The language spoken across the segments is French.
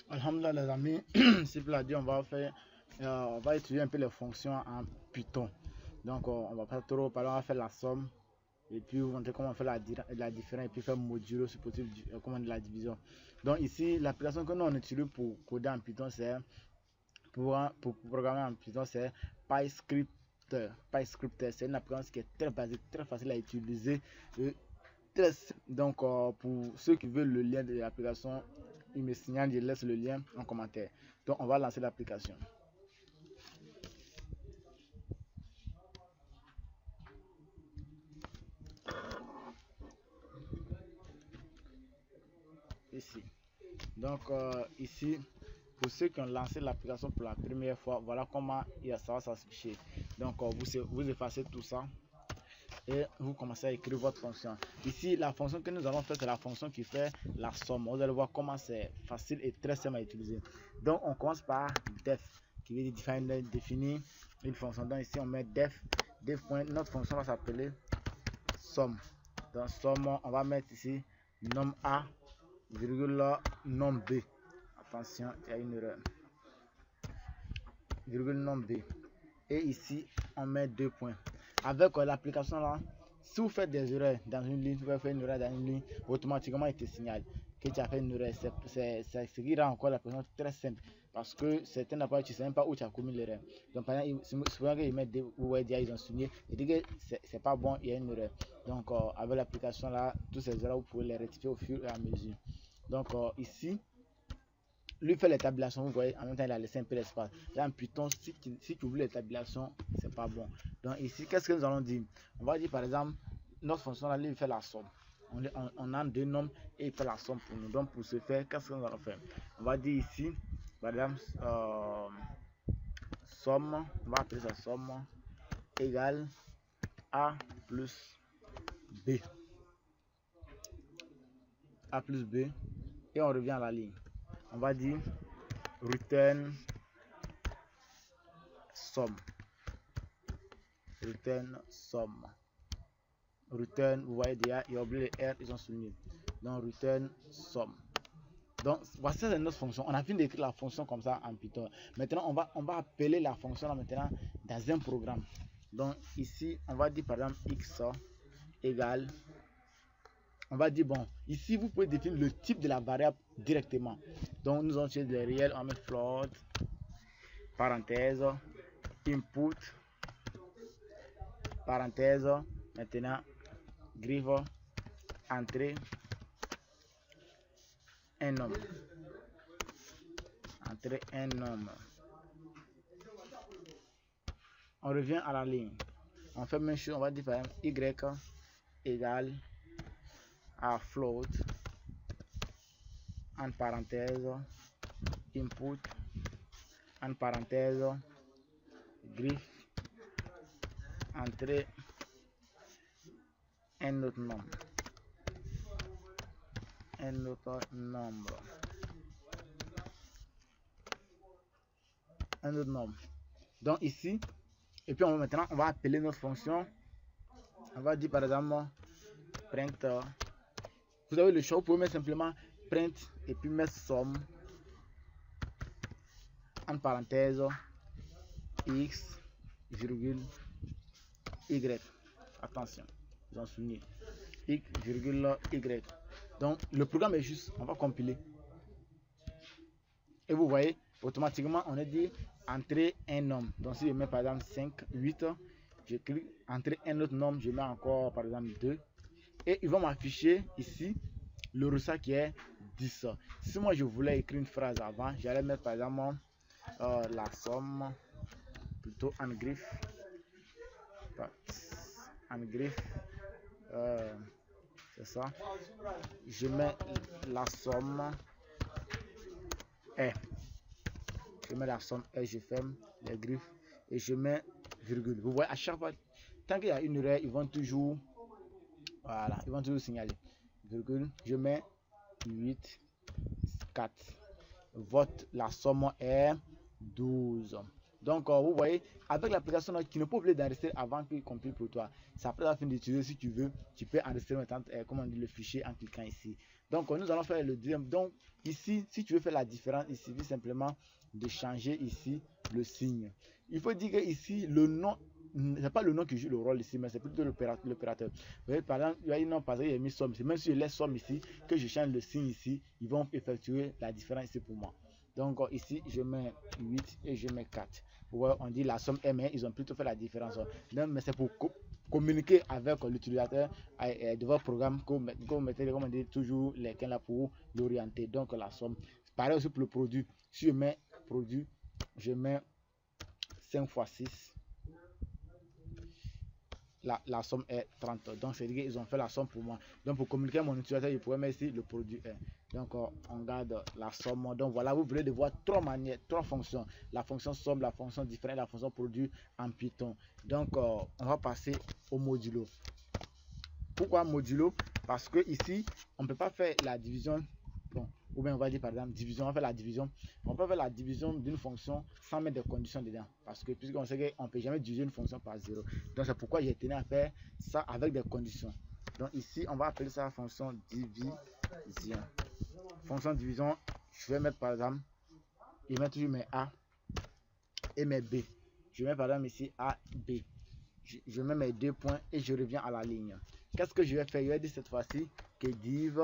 Alhamdulillah les amis, si vous l'avez dit, on va étudier un peu les fonctions en Python. Donc on va pas trop parler, on va faire la somme et puis vous montrer comment on fait la différence et puis faire modulo si possible, comment la division. Donc ici l'application que nous on utilise pour coder en Python c'est pour programmer en Python c'est PyScripter. PyScripter c'est une application qui est très basique, très facile à utiliser. Donc pour ceux qui veulent le lien de l'application, il me signale, je laisse le lien en commentaire. Donc on va lancer l'application. Ici. Donc ici, pour ceux qui ont lancé l'application pour la première fois, voilà comment ça va s'afficher. Donc vous effacez tout ça et vous commencez à écrire votre fonction. Ici, la fonction que nous allons faire, c'est la fonction qui fait la somme. Vous allez voir comment c'est facile et très simple à utiliser. Donc on commence par def, qui veut dire définir une fonction. Donc ici on met def, notre fonction va s'appeler somme. Dans somme, on va mettre ici nom A, virgule nom B. Attention, il y a une erreur. Virgule nom B. Et ici, on met 2 points. Avec l'application là, si vous faites des erreurs dans une ligne, vous pouvez faire une erreur dans une ligne, automatiquement il te signale que tu as fait une erreur. C'est ce qui rend encore l'application très simple. Parce que certains appareils, tu ne sais même pas où tu as commis l'erreur. Donc, par exemple, souvent qu'ils mettent ils ont signé, ils disent que c'est pas bon, il y a une erreur. Donc, avec l'application là, tous ces erreurs, vous pouvez les rectifier au fur et à mesure. Donc, ici, lui fait les tabulations, vous voyez, en même temps il a laissé un peu d'espace. Là en Python, si tu veux les tabulations, c'est pas bon. Donc ici, qu'est-ce que nous allons dire? On va dire par exemple, notre fonction là, lui il fait la somme. On a deux nombres et il fait la somme pour nous. Donc pour ce faire, qu'est-ce que nous allons faire? On va dire ici, par exemple, somme, on va appeler ça somme égale A plus B. A plus B. Et on revient à la ligne. On va dire return somme. Return somme. Return, vous voyez déjà, il y a oublié les R, ils ont souligné. Donc return somme. Donc voici c'est notre fonction. On a fini d'écrire la fonction comme ça en Python. Maintenant on va appeler la fonction là maintenant dans un programme. Donc ici on va dire par exemple x égale, on va dire bon, ici vous pouvez définir le type de la variable directement. Donc nous allons utiliser des réels, on va mettre float, parenthèse, input, parenthèse, maintenant griffe, entrée, un nombre. Entrer un nombre. On revient à la ligne. On fait même chose, on va dire par exemple y égale à float, en parenthèse, input, en parenthèse, griffe, entrer un autre nombre. Un autre nombre. Un autre nombre. Donc ici, et puis maintenant on va appeler notre fonction. On va dire par exemple print. Vous avez le choix, vous pouvez mettre simplement print et puis mettre somme en parenthèse x virgule y. Attention, j'en souviens. X virgule y. Donc le programme est juste, on va compiler. Et vous voyez, automatiquement on a dit entrer un nombre. Donc si je mets par exemple 5, 8, je clique entrer un autre nombre, je mets encore par exemple 2. Et ils vont m'afficher ici le résultat qui est 10. Si moi je voulais écrire une phrase avant, j'allais mettre par exemple la somme, plutôt en griffe, c'est ça. Je mets la somme et je mets la somme et je ferme les griffes et je mets virgule. Vous voyez, à chaque fois, tant qu'il y a une erreur, ils vont toujours, voilà, ils vont toujours signaler virgule. Je mets 8, 4. La somme est 12. Donc vous voyez, avec l'application, tu ne peux pas oublier d'enregistrer avant qu'il compile pour toi. C'est après la fin d'utiliser, si tu veux, tu peux enregistrer maintenant, comment on dit, le fichier en cliquant ici. Donc nous allons faire le deuxième. Donc ici, si tu veux faire la différence, il suffit simplement de changer ici le signe. Il faut dire que ici le nom, c'est pas le nom qui joue le rôle ici, mais c'est plutôt l'opérateur. Vous voyez, par exemple, il y a une nom, par exemple, il a mis somme ici. Même si je laisse somme ici, que je change le signe ici, ils vont effectuer la différence ici pour moi. Donc ici, je mets 8 et je mets 4. Ouais, on dit la somme est, mais ils ont plutôt fait la différence. Donc, mais c'est pour communiquer avec l'utilisateur de votre programme, comme on dit toujours les là pour l'orienter. Donc la somme. Pareil aussi pour le produit. Si je mets produit, je mets 5 fois 6. La somme est 30. Donc c'est dire qu'ils ont fait la somme pour moi. Donc pour communiquer à mon utilisateur, je pourrais mettre ici le produit est. Donc on garde la somme. Donc voilà, vous voulez de voir trois manières, trois fonctions. La fonction somme, la fonction différente, la fonction produit en Python. Donc on va passer au modulo. Pourquoi modulo? Parce que ici, on ne peut pas faire la division. Bon, ou bien on va dire par exemple division, on va faire la division. On peut faire la division d'une fonction sans mettre des conditions dedans. Parce que puisqu'on sait qu'on ne peut jamais diviser une fonction par 0. Donc c'est pourquoi j'ai tenu à faire ça avec des conditions. Donc ici, on va appeler ça fonction division. Fonction division, je vais mettre par exemple, je mets toujours mes A et mes B. Je mets par exemple ici A, B. Je mets mes 2 points et je reviens à la ligne. Qu'est-ce que je vais faire? Je vais dire cette fois-ci que div,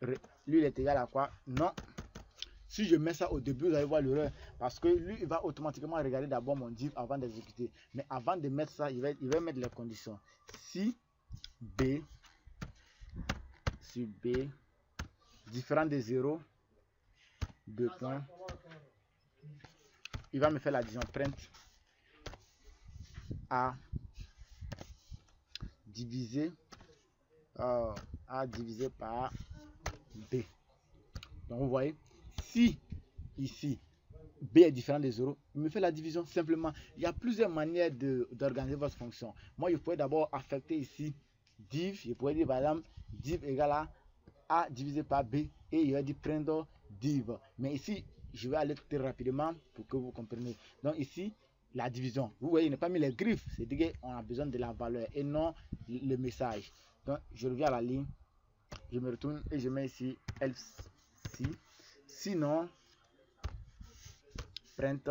lui il est égal à quoi? Non. Si je mets ça au début, vous allez voir l'erreur. Parce que lui, il va automatiquement regarder d'abord mon div avant d'exécuter. Mais avant de mettre ça, il va mettre les conditions. Si B, différent de 0, 2 points, il va me faire l'addition print A divisé par B. Donc vous voyez, si ici B est différent de 0, il me fait la division simplement. Il y a plusieurs manières d'organiser votre fonction. Moi, je pourrais d'abord affecter ici div. Je pourrais dire par exemple div égale à A divisé par B et il va dire prendre div. Mais ici, je vais aller très rapidement pour que vous compreniez. Donc ici, la division. Vous voyez, il n'a pas mis les griffes. C'est-à-dire qu'on a besoin de la valeur et non le message. Donc je reviens à la ligne. Je me retourne et je mets ici else si. Sinon, print.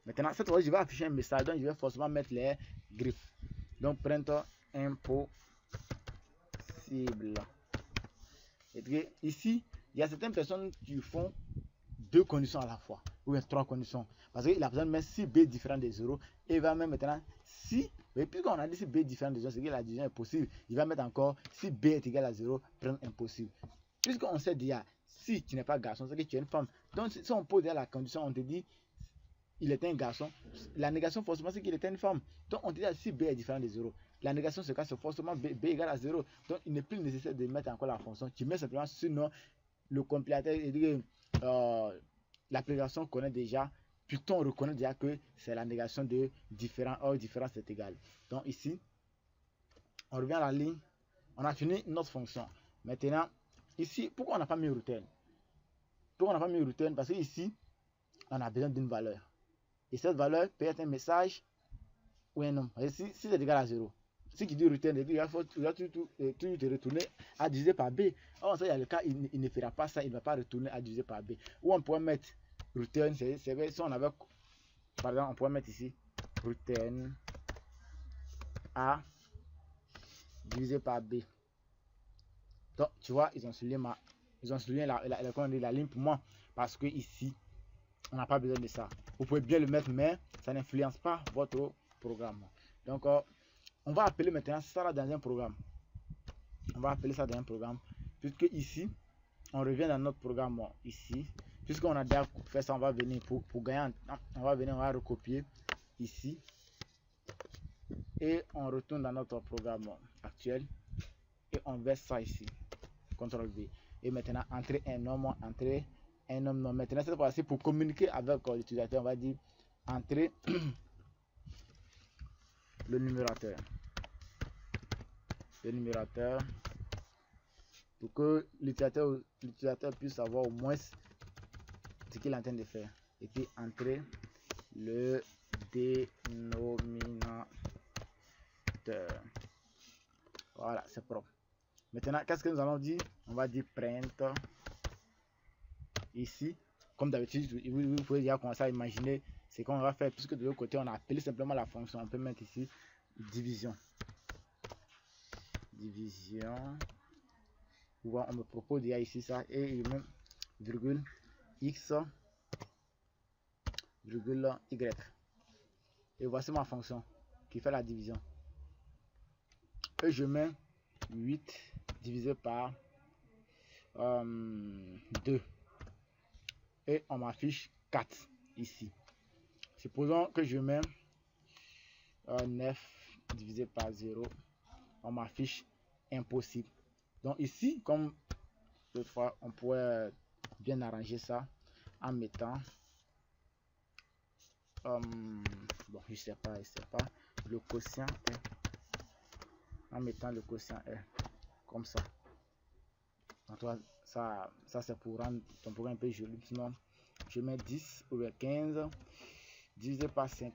Maintenant, cette fois, je vais afficher un message. Donc, je vais forcément mettre les griffes. Donc, print impossible. Et puis, ici, il y a certaines personnes qui font 2 conditions à la fois. Ou bien 3 conditions. Parce qu'il a besoin de mettre si B différent de 0. Et il va mettre maintenant si. Et puis, quand on a dit si B différent de 0, c'est que la division est possible. Il va mettre encore si B est égal à 0, prendre impossible. Puisqu'on sait déjà, si tu n'es pas garçon, c'est que tu es une femme. Donc, si on pose la condition, on te dit il était un garçon, la négation forcément c'est qu'il était une femme. Donc on te dit si B est différent de 0, la négation se casse forcément B égale à 0. Donc il n'est plus nécessaire de mettre encore la fonction. Tu mets simplement sinon le compilateur et dit l'application connaît déjà, Python reconnaît déjà que c'est la négation de différent, or différence c'est égal. Donc ici, on revient à la ligne, on a fini notre fonction. Maintenant, ici, pourquoi on n'a pas mis return? Pourquoi on n'a pas mis return? Parce que ici, on a besoin d'une valeur. Et cette valeur peut être un message ou un nom. Si c'est égal à 0, si tu dis return, il va toujours te retourner à diviser par B. Or, ça, il y a le cas, il ne fera pas ça, il ne va pas retourner à diviser par B. Ou on pourrait mettre return, c'est vrai, si on avait, par exemple, on pourrait mettre ici return A divisé par B. Donc, tu vois, ils ont souligné la ligne pour moi, parce que ici, on n'a pas besoin de ça. Vous pouvez bien le mettre, mais ça n'influence pas votre programme. Donc, on va appeler maintenant ça dans un programme. On va appeler ça dans un programme. Puisque ici, on revient dans notre programme ici. Puisqu'on a déjà fait ça, on va venir pour gagner. On va venir, on va recopier ici. Et on retourne dans notre programme actuel. Et on verse ça ici. CTRL V. Et maintenant, entrer un nom, entrer un nom. Maintenant, cette fois-ci, pour communiquer avec l'utilisateur, on va dire entrer le numérateur. Le numérateur pour que l'utilisateur puisse savoir au moins ce qu'il est en train de faire. Et puis entrer le dénominateur. Voilà, c'est propre. Maintenant, qu'est-ce que nous allons dire? On va dire print ici. Comme d'habitude, vous pouvez déjà commencer à imaginer ce qu'on va faire, puisque de l'autre côté, on a appelé simplement la fonction. On peut mettre ici division. Division. On me propose déjà ici ça, et je mets virgule x virgule y. Et voici ma fonction qui fait la division. Et je mets 8 divisé par 2. Et on m'affiche 4 ici. Supposons que je mets 9 divisé par 0. On m'affiche impossible. Donc ici, comme l'autre fois, on pourrait bien arranger ça en mettant bon, je sais pas, le quotient est, en mettant le quotient est comme ça. Donc toi, ça c'est pour rendre ton programme un peu joli. Sinon, je mets 10 ou 15 divisé par 5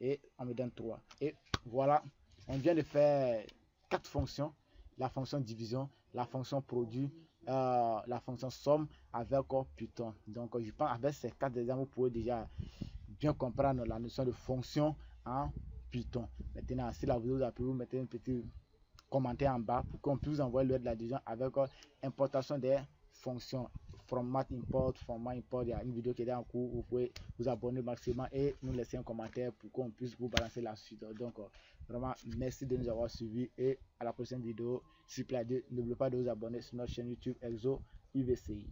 et on me donne 3. Et voilà, on vient de faire 4 fonctions: la fonction division, la fonction produit, la fonction somme avec Python. Donc je pense avec ces 4 exemples, vous pouvez déjà bien comprendre la notion de fonction en Python. Maintenant, si la vidéo vous a plu, vous mettez un petit commentaire en bas pour qu'on puisse vous envoyer le de la division avec importation des fonctions. Format import, il y a une vidéo qui est en cours. Vous pouvez vous abonner maximum et nous laisser un commentaire pour qu'on puisse vous balancer la suite. Donc vraiment merci de nous avoir suivis et à la prochaine vidéo. S'il vous plaît, n'oubliez pas de vous abonner sur notre chaîne YouTube Exo UVCI.